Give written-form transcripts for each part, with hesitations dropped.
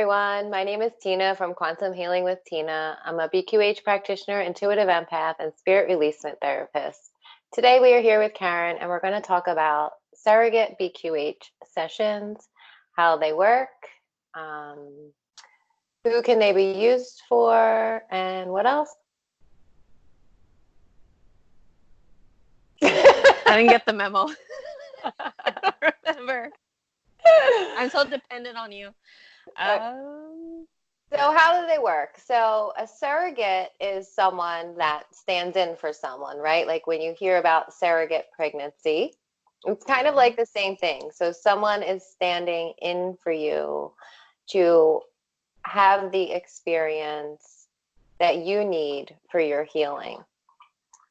everyone. My name is Tina from Quantum Healing with Tina. I'm a BQH practitioner, intuitive empath, and spirit releasement therapist. Today we are here with Karen, and we're going to talk about surrogate BQH sessions, how they work, who can they be used for, and what else? I didn't get the memo. I don't remember. I'm so dependent on you. So how do they work? So a surrogate is someone that stands in for someone, right? Like when you hear about surrogate pregnancy, it's kind of like the same thing. So someone is standing in for you to have the experience that you need for your healing.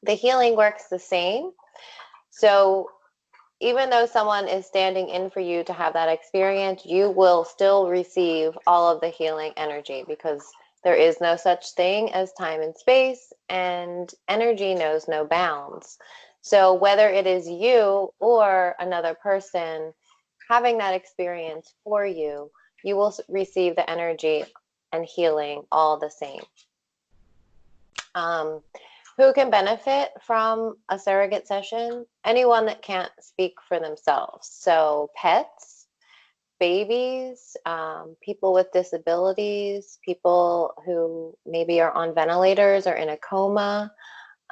The healing works the same. So even though someone is standing in for you to have that experience, you will still receive all of the healing energy because there is no such thing as time and space, and energy knows no bounds. So whether it is you or another person having that experience for you, you will receive the energy and healing all the same. Who can benefit from a surrogate session? Anyone that can't speak for themselves. So pets, babies, people with disabilities, people who maybe are on ventilators or in a coma.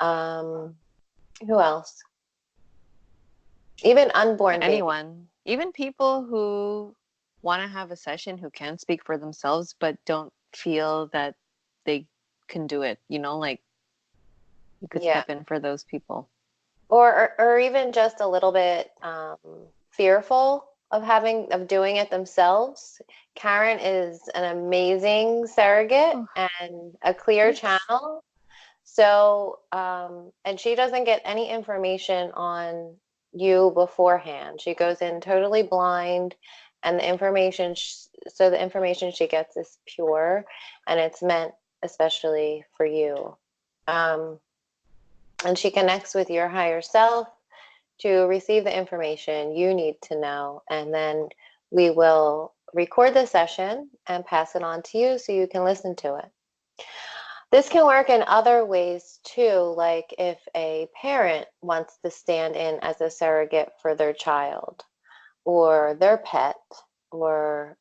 Who else? Even unborn anyone. babies. Even people who want to have a session who can speak for themselves but don't feel that they can do it. Like you could step in for those people. Or even just a little bit fearful of doing it themselves. Karen is an amazing surrogate and a clear channel. So, and she doesn't get any information on you beforehand. She goes in totally blind, and the information, so the information she gets is pure, and it's meant especially for you. And she connects with your higher self to receive the information you need to know. And then we will record the session and pass it on to you so you can listen to it. This can work in other ways too, like if a parent wants to stand in as a surrogate for their child or their pet, or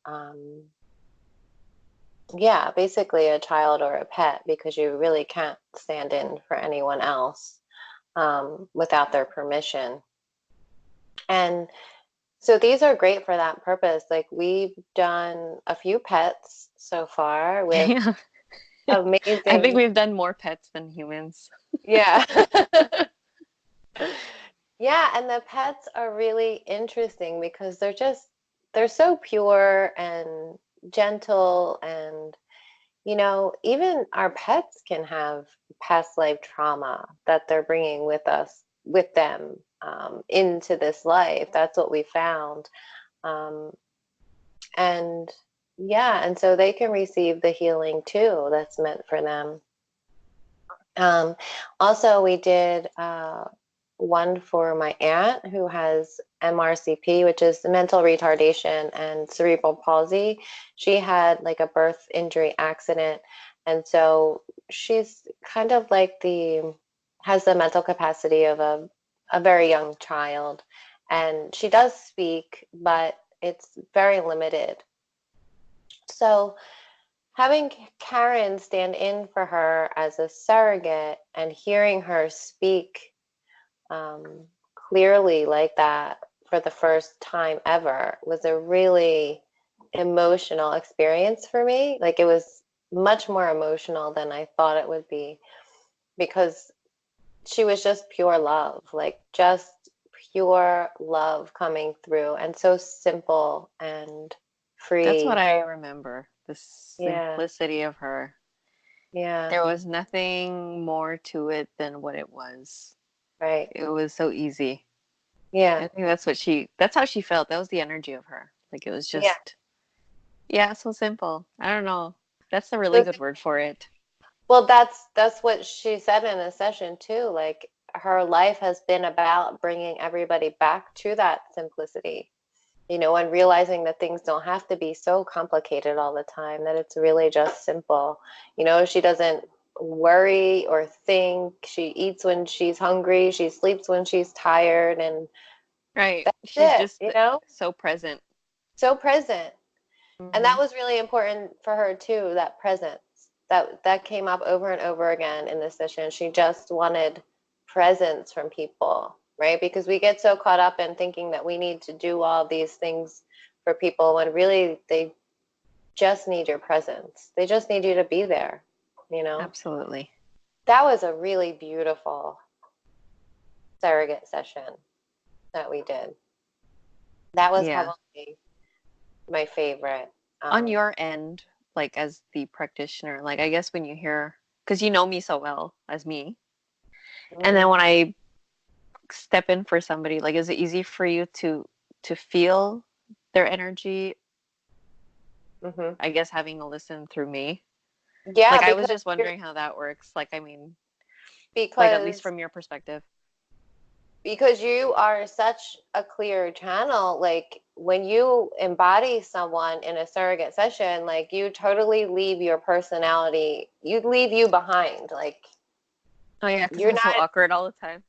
basically a child or a pet, because you really can't stand in for anyone else without their permission. And so these are great for that purpose. Like we've done a few pets so far with amazing. I think we've done more pets than humans. Yeah. Yeah, and the pets are really interesting because they're so pure and gentle, and even our pets can have past life trauma that they're bringing with them into this life. That's what we found. And so they can receive the healing too that's meant for them. Also, we did one for my aunt who has MRCP, which is mental retardation and cerebral palsy. She had like a birth injury accident, and so she's kind of like has the mental capacity of a very young child, and she does speak, but it's very limited. So having Karen stand in for her as a surrogate and hearing her speak clearly like that for the first time ever was a really emotional experience for me. Like it was much more emotional than I thought it would be, because she was just pure love, like just pure love coming through, and so simple and free. That's what I remember, the simplicity of her. Yeah. There was nothing more to it than what it was. Right. It was so easy. Yeah. I think that's how she felt. That was the energy of her. Like it was just, so simple. I don't know. That's a really good word for it. Well, that's what she said in the session too. Like her life has been about bringing everybody back to that simplicity. And realizing that things don't have to be so complicated all the time, that it's really just simple. She doesn't worry or think. She eats when she's hungry, she sleeps when she's tired, and Right. that's She's it, just so present. so present. And that Mm-hmm. was really important for her too, that presence. That came up over and over again in this session. She just wanted presence from people, right? Because we get so caught up in thinking that we need to do all these things for people when really they just need your presence. They just need you to be there. Absolutely. That was a really beautiful surrogate session that we did. That was Yeah. probably my favorite. On your end, like as the practitioner, like I guess when you hear, because you know me so well as me, and then Mhm. when I step in for somebody, like is it easy for you to feel their energy? Mhm. I guess having to listen through me. Yeah, Like I was because just wondering how that works. Like I mean, like at least because from your perspective. because you are such a clear channel. Like when you embody someone in a surrogate session, like you totally leave your personality, you leave you behind. Like Oh yeah, because you're I'm so awkward all the time.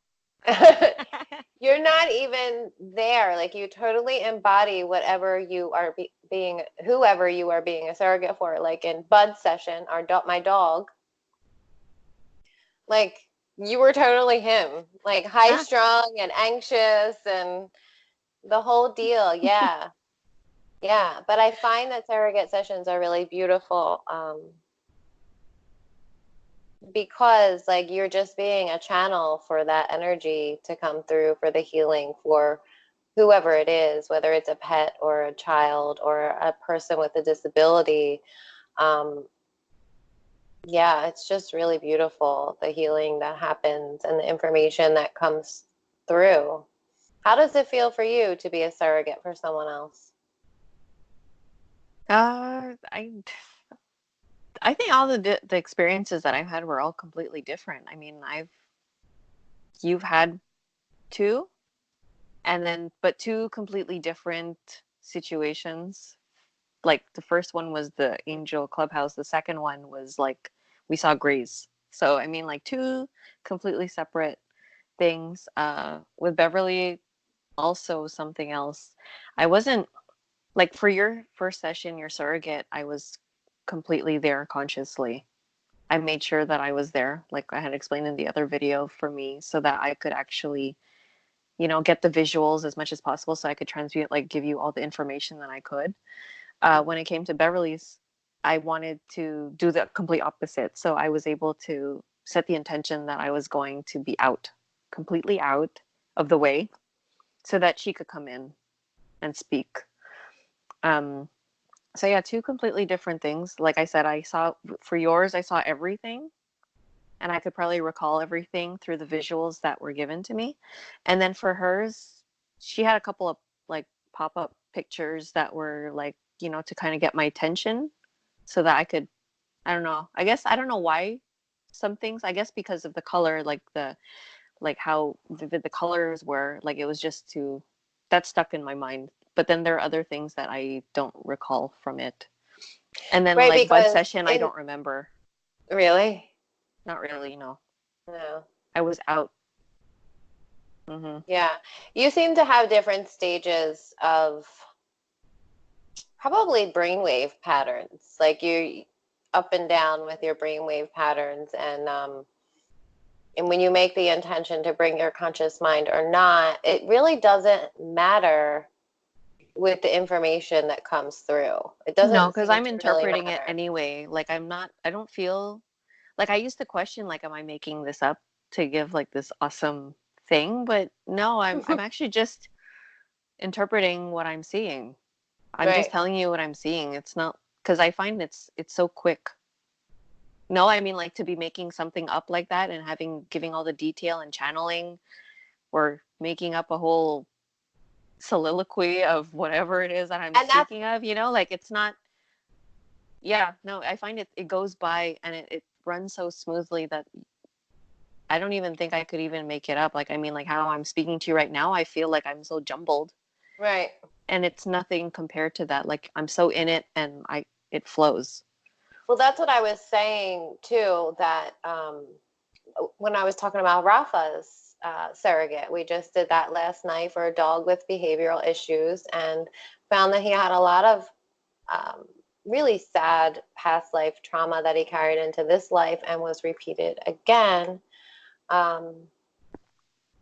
not you're not even there. Like you totally embody whatever you are being, whoever you are being a surrogate for. Like in Bud's session, my dog, like you were totally him, like high Ah, strung and anxious and the whole deal. Yeah. Yeah. But I find that surrogate sessions are really beautiful, because like you're just being a channel for that energy to come through, for the healing, for whoever it is, whether it's a pet or a child or a person with a disability. Um, yeah, it's just really beautiful, the healing that happens and the information that comes through. How does it feel for you to be a surrogate for someone else? uh, I I think all the experiences that I've had were all completely different. I mean, you've had two, and then but two completely different situations. Like the first one was the Angel Clubhouse. The second one was like we saw Grace. So I mean, like two completely separate things. With Beverly, also something else. I wasn't like for your first session, your surrogate. I was completely there consciously. I made sure that I was there, like I had explained in the other video for me, so that I could actually, get the visuals as much as possible so I could transmute, like give you all the information that I could. When it came to Beverly's, I wanted to do the complete opposite. So I was able to set the intention that I was going to be out, completely out of the way, so that she could come in and speak. Um, so yeah, two completely different things. Like I said, I saw for yours, I saw everything and I could probably recall everything through the visuals that were given to me. And then for hers, she had a couple of like pop-up pictures that were like, to kind of get my attention so that I could, I don't know. I guess I don't know why some things, I guess because of the color, like how vivid the colors were, like it was just too that stuck in my mind. But then there are other things that I don't recall from it. And then Right, like Bud because session, I in don't remember. really, Not really, no. no. I was out. Hmm. Yeah. You seem to have different stages of probably brainwave patterns. Like you up and down with your brainwave patterns, and when you make the intention to bring your conscious mind or not, it really doesn't matter with the information that comes through. It No, doesn't because seem I'm to really interpreting it matter. anyway. Like I don't feel like I used to question like am I making this up to give like this awesome thing? But no, I'm actually just interpreting what I'm seeing. I'm just Right. telling you what I'm seeing. It's not because I find it's so quick. No, I mean like to be making something up like that and giving all the detail and channeling or making up a whole soliloquy of whatever it is that I'm And that's speaking of, like it's not. Yeah, no, I find it goes by and it runs so smoothly that I don't even think I could even make it up. Like, I mean, like how I'm speaking to you right now, I feel like I'm so jumbled. Right. And it's nothing compared to that. Like, I'm so in it and it flows. Well, that's what I was saying too, that when I was talking about Rafa's surrogate, we just did that last night for a dog with behavioral issues and found that he had a lot of really sad past life trauma that he carried into this life and was repeated again. Um,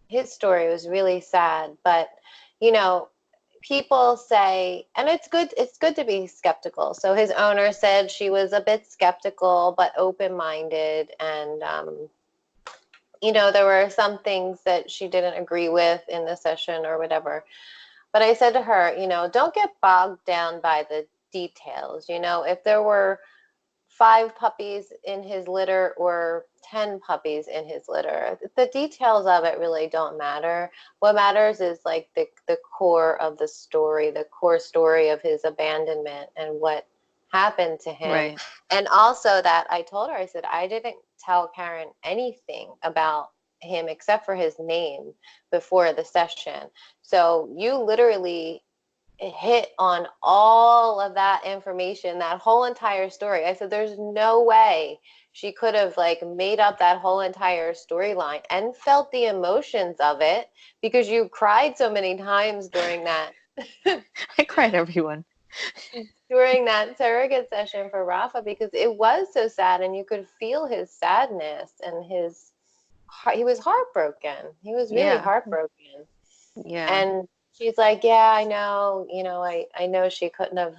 his story was really sad, but you know, people say, and it's good to be skeptical. So his owner said she was a bit skeptical but open-minded, and there were some things that she didn't agree with in the session or whatever. But I said to her, don't get bogged down by the details. If there were 5 puppies in his litter or 10 puppies in his litter, the details of it really don't matter. What matters is like the core of the story, the core story of his abandonment and what happened to him. Right. And also that I told her, I said, I didn't tell Karen anything about him except for his name before the session. So you literally hit on all of that information, that whole entire story. I said, there's no way she could have like made up that whole entire storyline and felt the emotions of it, because you cried so many times during that I cried, everyone. during that surrogate session for Rafa, because it was so sad and you could feel his sadness and he was heartbroken. He was really Yeah. heartbroken. Yeah. And she's like, yeah, I know, I know she couldn't have,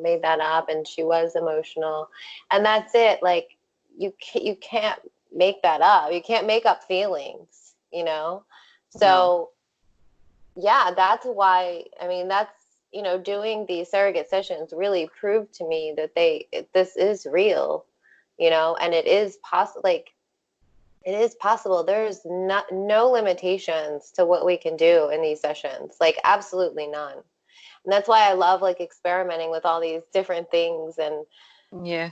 made that up, and she was emotional. And that's it. Like, you can't make that up. You can't make up feelings. No. So, yeah, that's why, I mean, doing these surrogate sessions really proved to me that this is real, and it is possible. Like, it is possible. There's no limitations to what we can do in these sessions, like absolutely none. And that's why I love like experimenting with all these different things and Yeah.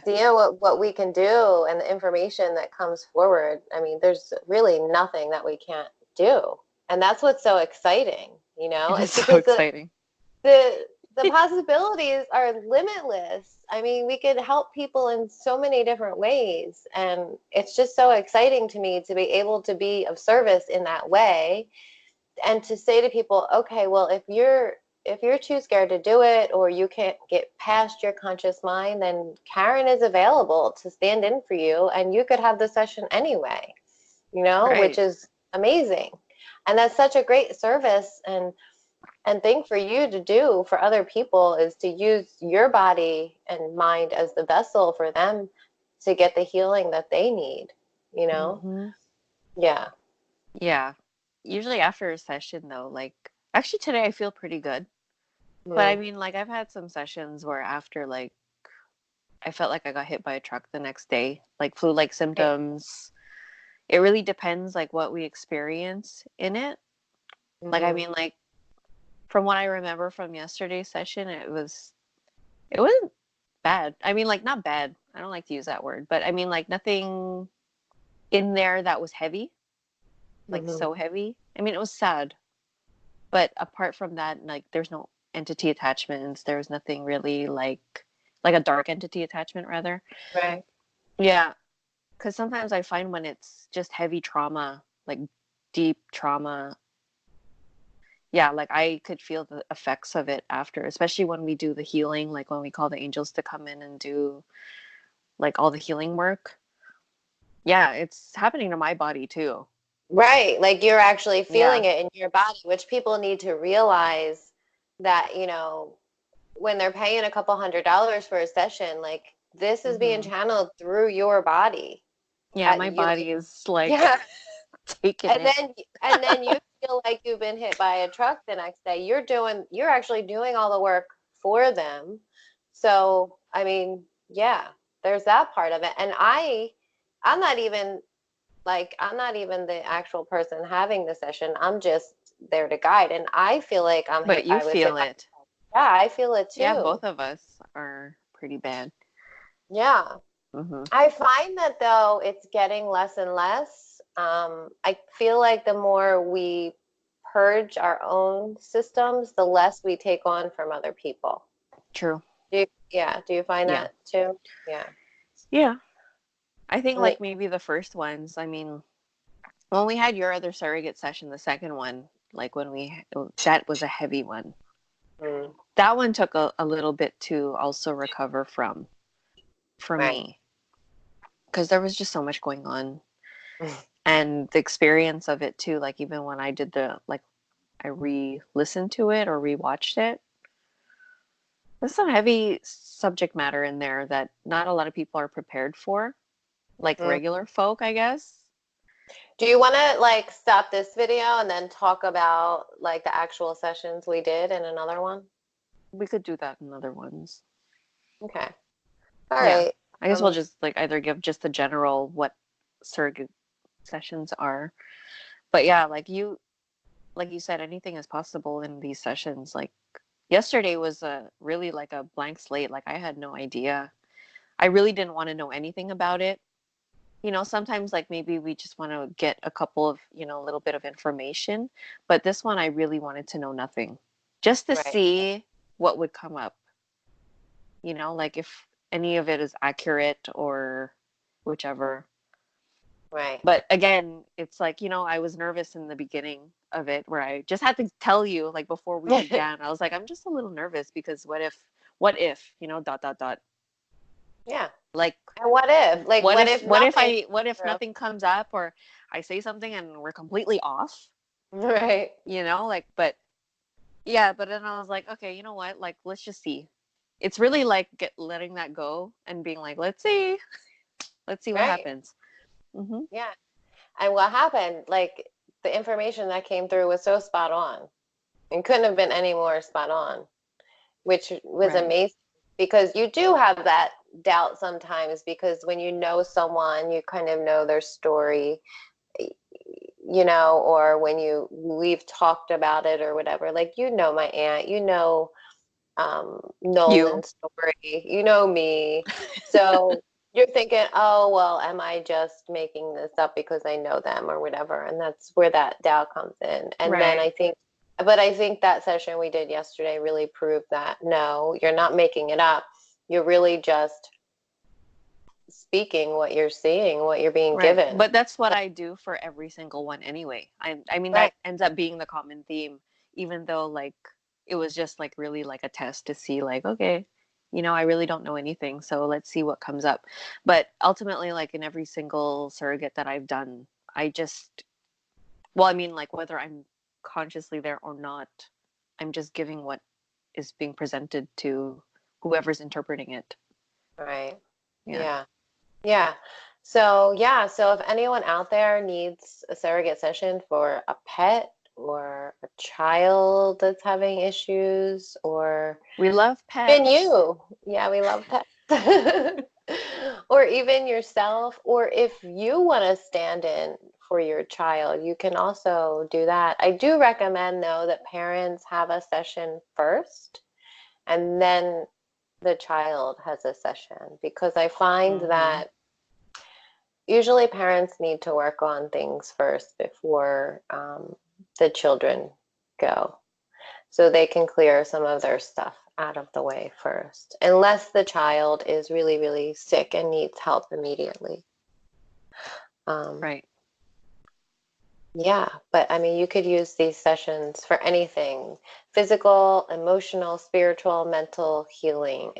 what we can do and the information that comes forward. I mean, there's really nothing that we can't do. And that's what's so exciting, It is It's so because exciting. the possibilities are limitless. I mean, we could help people in so many different ways, and it's just so exciting to me to be able to be of service in that way, and to say to people, okay, well, if you're too scared to do it, or you can't get past your conscious mind, then Karen is available to stand in for you, and you could have the session anyway, which Right. is amazing. And that's such a great service and thing for you to do for other people, is to use your body and mind as the vessel for them to get the healing that they need, you know? Mm-hmm. Yeah. Yeah. Usually after a session, though, like, actually today I feel pretty good. But I Mm. mean, like, I've had some sessions where after, like, I felt like I got hit by a truck the next day, like flu-like Right. symptoms. It really depends, like, what we experience in it. Like, I Mm-hmm. mean, like, from what I remember from yesterday's session, it wasn't bad. I mean, like, not bad. I don't like to use that word, but I mean, like, nothing in there that was heavy, like Mm-hmm. so heavy. I mean, it was sad, but apart from that, like, there's no entity attachments. There was nothing really like a dark entity attachment, rather. Right. Yeah, because sometimes I find when it's just heavy trauma, like deep trauma, yeah, like I could feel the effects of it after, especially when we do the healing, like when we call the angels to come in and do like all the healing work. Yeah, it's happening to my body too. Right. Like you're actually feeling Yeah. it in your body, which people need to realize that, when they're paying a couple $100s for a session, like this is being Hmm. channeled through your body. Yeah, my You like, body is like yeah. taking And it. then you feel like you've been hit by a truck the next day. You're actually doing all the work for them. So, I mean, yeah, there's that part of it. And I'm not even I'm not even the actual person having the session. I'm just there to guide. And I feel like But you I was hit feel by, it. yeah, I feel it Yeah, too. both of us are pretty bad. Yeah. Hmm. I find that though it's getting less and less. I feel like the more we purge our own systems, the less we take on from other people. True. Do you find Yeah. that too? Yeah. Yeah. I think like maybe the first ones, I mean, when we had your other surrogate session, the second one, like that was a heavy one. Mm. That one took a little bit to also recover from for Right. me, because there was just so much going on. And the experience of it too, like even when I did I re-listened to it or rewatched it, there's some heavy subject matter in there that not a lot of people are prepared for, like Mm. regular folk, I guess. Do you want to like stop this video and then talk about like the actual sessions we did in another one? We could do that in other ones. Okay. All Yeah. right. I guess we'll just like either give just the general what surrogate sessions are. But yeah, like you said, anything is possible in these sessions. Like yesterday was really like a blank slate. Like I had no idea. I really didn't want to know anything about it. You know, sometimes like maybe we just want to get a couple of, a little bit of information. But this one, I really wanted to know nothing, just to Right. see what would come up. Like if any of it is accurate or whichever. Right. But again, it's like, I was nervous in the beginning of it where I just had to tell you, like before we began, I was like, I'm just a little nervous because what if, dot, dot, dot. Yeah. Like, And what if? Like, what if nothing? what if nothing comes up or I say something and we're completely off, Right. but yeah, but then I was like, okay, you know what? Like, let's just see. It's really like letting that go and being like, let's see what Right. happens. Mm-hmm. Yeah. And what happened? Like, the information that came through was so spot on. It couldn't have been any more spot on, which was Right. amazing because you do have that doubt sometimes because when you know someone, you kind of know their story, or when we've talked about it or whatever. Like, my aunt, You. Nolan's story, me. So you're thinking, oh, well, am I just making this up because I know them or whatever? And that's where that doubt comes in. And then Right. I think that session we did yesterday really proved that no, you're not making it up. You're really just speaking what you're seeing, what you're being Right. given. But that's what I do for every single one anyway. I mean, Right. that ends up being the common theme, even though like it was just like really like a test to see like, okay, I really don't know anything. So let's see what comes up. But ultimately, like in every single surrogate that I've done, well, I mean, like whether I'm consciously there or not, I'm just giving what is being presented to whoever's interpreting it. Right. Yeah. Yeah. Yeah. So if anyone out there needs a surrogate session for a pet or a child that's having issues or We love even pets. you, yeah, we love pets. Or even yourself, or if you want to stand in for your child, you can also do that. I do recommend though that parents have a session first and then the child has a session because I find that usually parents need to work on things first before the children go. So they can clear some of their stuff out of the way first, unless the child is really, really sick and needs help immediately. Right. Yeah, but I mean, you could use these sessions for anything, physical, emotional, spiritual, mental healing.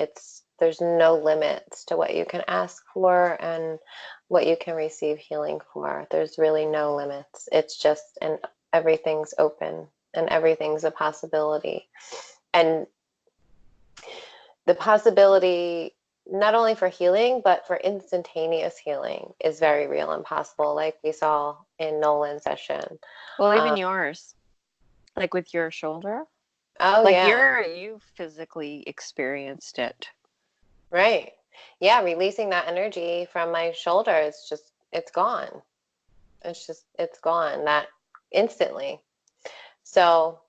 There's no limits to what you can ask for and what you can receive healing for. There's really no limits. It's just, and everything's open and everything's a possibility. And the possibility not only for healing, but for instantaneous healing is very real and possible, like we saw in Nolan's session. Well, even yours, like with your shoulder, Oh, like yeah. you physically experienced it. Right. Yeah, releasing that energy from my shoulder, it's gone. It's gone that instantly. So,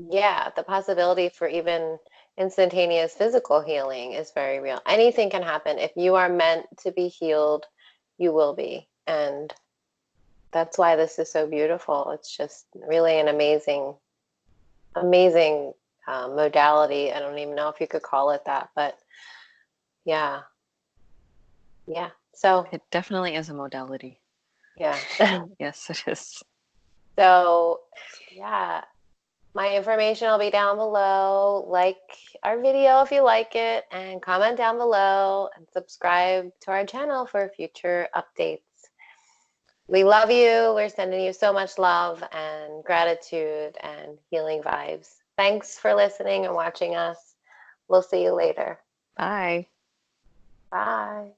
yeah, the possibility for even instantaneous physical healing is very real. Anything can happen. If you are meant to be healed, you will be. And that's why this is so beautiful. It's just really an amazing, amazing modality. I don't even know if you could call it that, but yeah. Yeah. So it definitely is a modality. yeah. Yes, it is. So yeah, my information will be down below. Like our video if you like it, and comment down below and subscribe to our channel for future updates. We love you. We're sending you so much love and gratitude and healing vibes. Thanks for listening and watching us. We'll see you later. Bye. Bye.